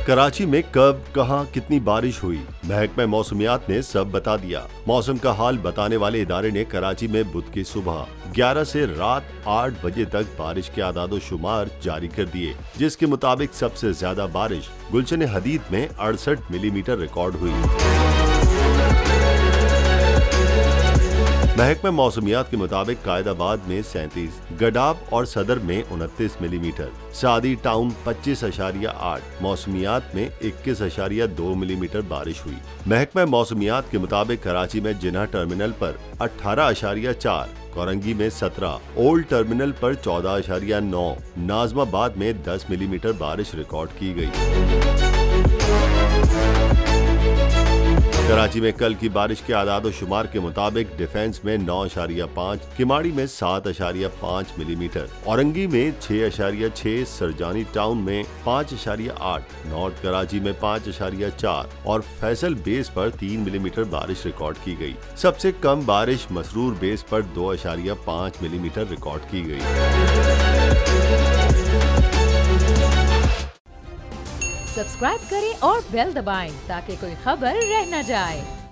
कराची में कब, कहां, कितनी बारिश हुई, महकमा मौसमियात ने सब बता दिया। मौसम का हाल बताने वाले इदारे ने कराची में बुध की सुबह 11 से रात 8 बजे तक बारिश के आदादो शुमार जारी कर दिए, जिसके मुताबिक सबसे ज्यादा बारिश गुलशन हदीद में 68 मिलीमीटर रिकॉर्ड हुई। महकमा मौसमियात के मुताबिक कायदाबाद में 37, गडाब और सदर में 29 मिलीमीटर, सादी टाउन 25.8, मौसमियात में 21.2 मिलीमीटर बारिश हुई। महकमा मौसमियात के मुताबिक कराची में जिन्ना टर्मिनल पर 18.4, कोरंगी में 17, ओल्ड टर्मिनल पर 14.9, नाजमाबाद में 10 मिलीमीटर बारिश रिकॉर्ड की गई। कराची में कल की बारिश के आदाद शुमार के मुताबिक डिफेंस में 9.5, किमाड़ी में 7.5 मिलीमीटर, औरंगी में 6.6, सरजानी टाउन में 5.8, नॉर्थ कराची में 5.4 और फैसल बेस पर 3 मिलीमीटर बारिश रिकॉर्ड की गई। सबसे कम बारिश मसरूर बेस पर 2.5 मिलीमीटर रिकॉर्ड की गई। सब्सक्राइब करें और बेल दबाएं ताकि कोई खबर रह न जाए।